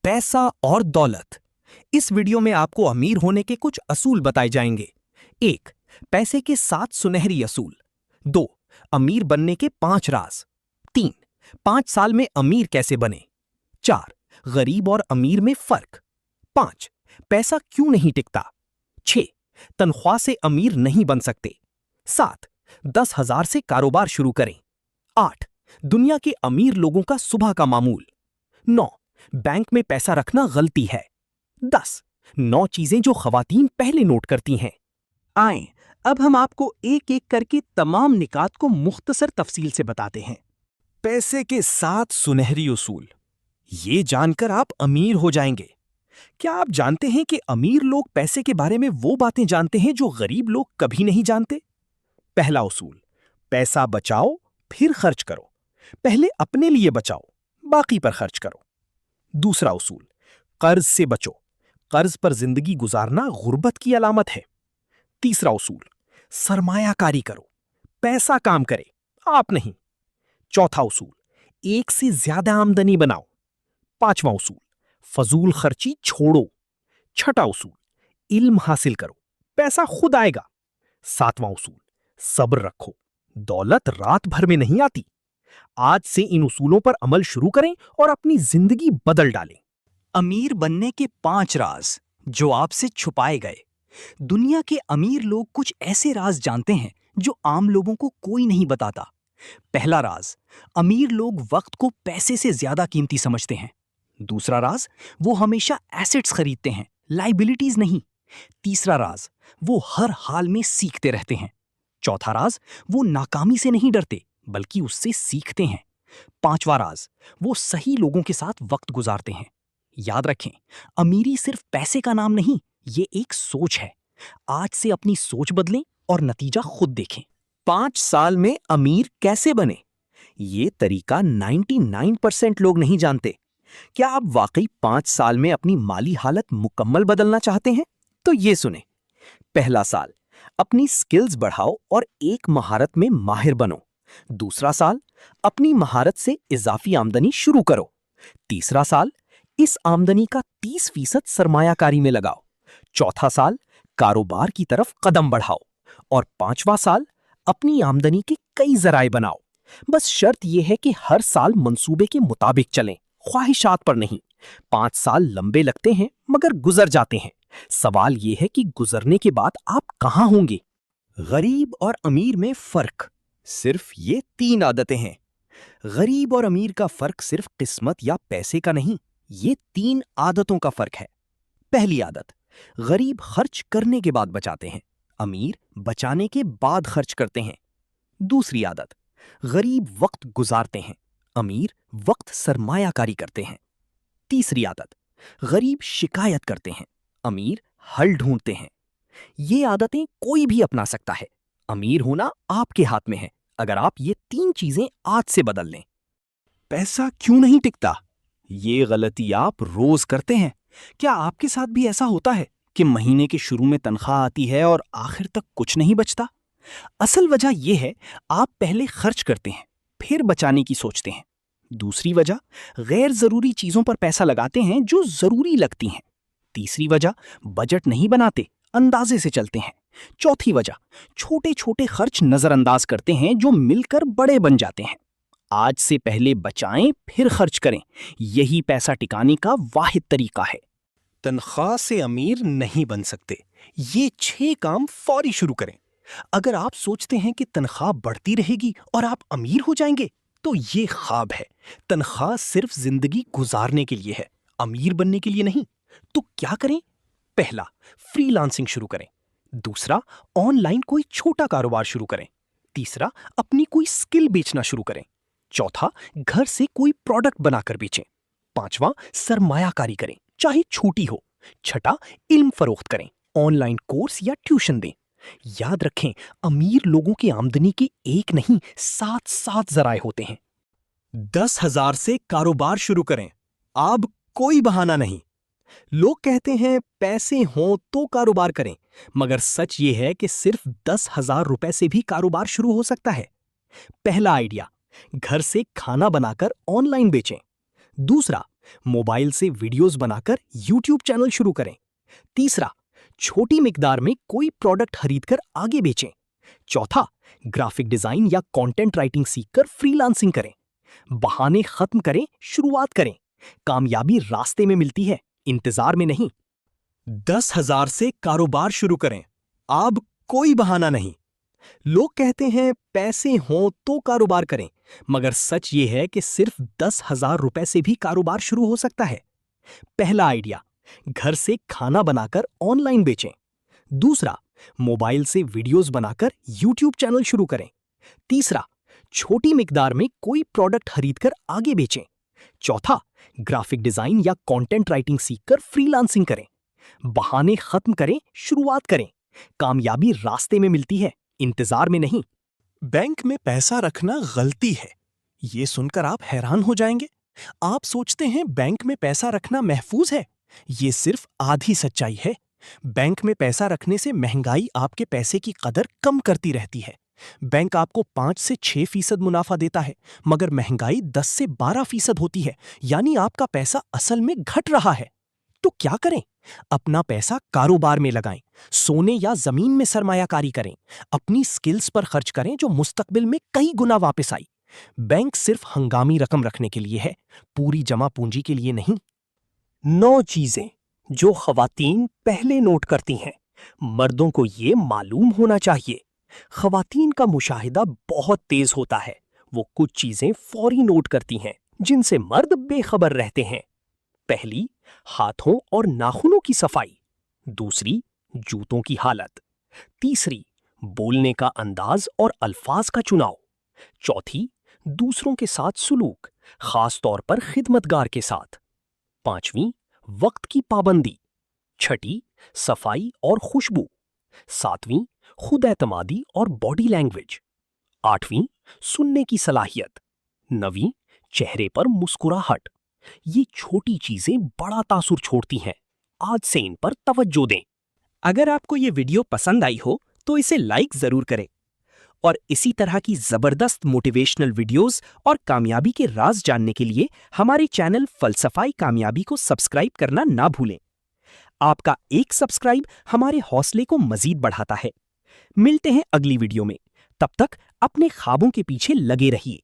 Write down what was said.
पैसा और दौलत। इस वीडियो में आपको अमीर होने के कुछ असूल बताए जाएंगे। 1. पैसे के 7 सुनहरी असूल। 2. अमीर बनने के 5 राज। 3. 5 साल में अमीर कैसे बने। 4. गरीब और अमीर में फर्क। 5. पैसा क्यों नहीं टिकता। 6. तनख्वाह से अमीर नहीं बन सकते। 7. 10,000 से कारोबार शुरू करें। 8. दुनिया के अमीर लोगों का सुबह का मामूल। 9. बैंक में पैसा रखना गलती है। 10. 9 चीजें जो खवातीन पहले नोट करती हैं। आएं, अब हम आपको एक एक करके तमाम निकात को मुख्तसर तफसील से बताते हैं। पैसे के 7 सुनहरी उसूल। ये जानकर आप अमीर हो जाएंगे। क्या आप जानते हैं कि अमीर लोग पैसे के बारे में वो बातें जानते हैं जो गरीब लोग कभी नहीं जानते। पहला उसूल, पैसा बचाओ फिर खर्च करो। पहले अपने लिए बचाओ, बाकी पर खर्च करो। दूसरा उसूल, कर्ज से बचो। कर्ज पर जिंदगी गुजारना गुर्बत की अलामत है। तीसरा उसूल, सरमायाकारी करो। पैसा काम करे, आप नहीं। चौथा उसूल, एक से ज्यादा आमदनी बनाओ। पांचवा उसूल, फजूल खर्ची छोड़ो। छठा उसूल, इल्म हासिल करो, पैसा खुद आएगा। सातवां उसूल, सब्र रखो, दौलत रात भर में नहीं आती। आज से इन उसूलों पर अमल शुरू करें और अपनी जिंदगी बदल डालें। अमीर बनने के 5 राज जो आपसे छुपाए गए। दुनिया के अमीर लोग कुछ ऐसे राज जानते हैं जो आम लोगों को कोई नहीं बताता। पहला राज, अमीर लोग वक्त को पैसे से ज्यादा कीमती समझते हैं। दूसरा राज, वो हमेशा एसेट्स खरीदते हैं, लाइबिलिटीज नहीं। तीसरा राज, वो हर हाल में सीखते रहते हैं। चौथा राज, वो नाकामी से नहीं डरते बल्कि उससे सीखते हैं। पांचवा राज, वो सही लोगों के साथ वक्त गुजारते हैं। याद रखें, अमीरी सिर्फ पैसे का नाम नहीं, ये एक सोच है। आज से अपनी सोच बदलें और नतीजा खुद देखें। 5 साल में अमीर कैसे बने, ये तरीका 99% लोग नहीं जानते। क्या आप वाकई 5 साल में अपनी माली हालत मुकम्मल बदलना चाहते हैं? तो ये सुने। पहला साल, अपनी स्किल्स बढ़ाओ और एक महारत में माहिर बनो। दूसरा साल, अपनी महारत से इजाफी आमदनी शुरू करो। तीसरा साल, इस आमदनी का 30% सरमायाकारी में लगाओ। चौथा साल, कारोबार की तरफ कदम बढ़ाओ। और 5वां साल, अपनी आमदनी के कई जराए बनाओ। बस शर्त यह है कि हर साल मंसूबे के मुताबिक चलें, ख्वाहिशात पर नहीं। 5 साल लंबे लगते हैं मगर गुजर जाते हैं। सवाल यह है कि गुजरने के बाद आप कहां होंगे। गरीब और अमीर में फर्क, सिर्फ ये 3 आदतें हैं। गरीब और अमीर का फर्क सिर्फ किस्मत या पैसे का नहीं, ये 3 आदतों का फर्क है। पहली आदत, गरीब खर्च करने के बाद बचाते हैं, अमीर बचाने के बाद खर्च करते हैं। दूसरी आदत, गरीब वक्त गुजारते हैं, अमीर वक्त सरमायाकारी करते हैं। तीसरी आदत, गरीब शिकायत करते हैं, अमीर हल ढूंढते हैं। ये आदतें कोई भी अपना सकता है। अमीर होना आपके हाथ में है, अगर आप ये 3 चीजें आज से बदल लें। पैसा क्यों नहीं टिकता, ये गलती आप रोज करते हैं। क्या आपके साथ भी ऐसा होता है कि महीने के शुरू में तनख्वाह आती है और आखिर तक कुछ नहीं बचता? असल वजह यह है, आप पहले खर्च करते हैं फिर बचाने की सोचते हैं। दूसरी वजह, गैर जरूरी चीजों पर पैसा लगाते हैं जो जरूरी लगती हैं। तीसरी वजह, बजट नहीं बनाते, अंदाजे से चलते हैं। चौथी वजह, छोटे छोटे खर्च नजरअंदाज करते हैं जो मिलकर बड़े बन जाते हैं। आज से पहले बचाएं फिर खर्च करें, यही पैसा टिकाने का वाहिद तरीका है। तनख्वाह से अमीर नहीं बन सकते, ये 6 काम फौरी शुरू करें। अगर आप सोचते हैं कि तनख्वाह बढ़ती रहेगी और आप अमीर हो जाएंगे, तो ये ख्वाब है। तनख्वाह सिर्फ जिंदगी गुजारने के लिए है, अमीर बनने के लिए नहीं। तो क्या करें? पहला, फ्रीलांसिंग शुरू करें। दूसरा, ऑनलाइन कोई छोटा कारोबार शुरू करें। तीसरा, अपनी कोई स्किल बेचना शुरू करें। चौथा, घर से कोई प्रोडक्ट बनाकर बेचें। पांचवा, सरमायाकारी करें, चाहे छोटी हो। छठा, इल्म फरोख्त करें, ऑनलाइन कोर्स या ट्यूशन दें। याद रखें, अमीर लोगों की आमदनी के 1 नहीं 7 जराए होते हैं। 10,000 से कारोबार शुरू करें, अब कोई बहाना नहीं। लोग कहते हैं पैसे हों तो कारोबार करें, मगर सच ये है कि सिर्फ 10,000 रुपए से भी कारोबार शुरू हो सकता है। पहला आइडिया, घर से खाना बनाकर ऑनलाइन बेचें। दूसरा, मोबाइल से वीडियोस बनाकर यूट्यूब चैनल शुरू करें। तीसरा, छोटी मिकदार में कोई प्रोडक्ट खरीदकर आगे बेचें। चौथा, ग्राफिक डिजाइन या कंटेंट राइटिंग सीखकर फ्रीलांसिंग करें। बहाने खत्म करें, शुरुआत करें। कामयाबी रास्ते में मिलती है, इंतजार में नहीं। 10,000 से कारोबार शुरू करें। अब कोई बहाना नहीं। लोग कहते हैं पैसे हों तो कारोबार करें, मगर सच ये है कि सिर्फ 10,000 रुपए से भी कारोबार शुरू हो सकता है। पहला आइडिया, घर से खाना बनाकर ऑनलाइन बेचें। दूसरा, मोबाइल से वीडियोस बनाकर यूट्यूब चैनल शुरू करें। तीसरा, छोटी मिकदार में कोई प्रोडक्ट खरीदकर आगे बेचें। चौथा, ग्राफिक डिजाइन या कंटेंट राइटिंग सीखकर फ्रीलांसिंग करें। बहाने खत्म करें, शुरुआत करें। कामयाबी रास्ते में मिलती है, इंतजार में नहीं। बैंक में पैसा रखना गलती है, ये सुनकर आप हैरान हो जाएंगे। आप सोचते हैं बैंक में पैसा रखना महफूज है। ये सिर्फ आधी सच्चाई है। बैंक में पैसा रखने से महंगाई आपके पैसे की कदर कम करती रहती है। बैंक आपको 5 से 6% मुनाफा देता है, मगर महंगाई 10 से 12% होती है, यानी आपका पैसा असल में घट रहा है। तो क्या करें? अपना पैसा कारोबार में लगाएं, सोने या जमीन में सरमायाकारी करें, अपनी स्किल्स पर खर्च करें जो मुस्तकबिल में कई गुना वापस आई। बैंक सिर्फ हंगामी रकम रखने के लिए है, पूरी जमा पूंजी के लिए नहीं। 9 चीजें जो खवातीन पहले नोट करती हैं, मर्दों को ये मालूम होना चाहिए। खवातीन का मुशाहिदा बहुत तेज होता है। वो कुछ चीजें फौरी नोट करती हैं जिनसे मर्द बेखबर रहते हैं। पहली, हाथों और नाखूनों की सफाई। दूसरी, जूतों की हालत। तीसरी, बोलने का अंदाज और अल्फाज का चुनाव। चौथी, दूसरों के साथ सुलूक, खास तौर पर खिदमतगार के साथ। पांचवी, वक्त की पाबंदी। छठी, सफाई और खुशबू। सातवीं, खुद एतमादी और बॉडी लैंग्वेज। आठवीं, सुनने की सलाहियत। नवीं, चेहरे पर मुस्कुराहट। ये छोटी चीजें बड़ा तासुर छोड़ती हैं। आज से इन पर तवज्जो दें। अगर आपको ये वीडियो पसंद आई हो तो इसे लाइक जरूर करें और इसी तरह की जबरदस्त मोटिवेशनल वीडियोस और कामयाबी के राज जानने के लिए हमारे चैनल फलसफाई कामयाबी को सब्सक्राइब करना ना भूलें। आपका एक सब्सक्राइब हमारे हौसले को मजीद बढ़ाता है। मिलते हैं अगली वीडियो में, तब तक अपने ख्वाबों के पीछे लगे रहिए।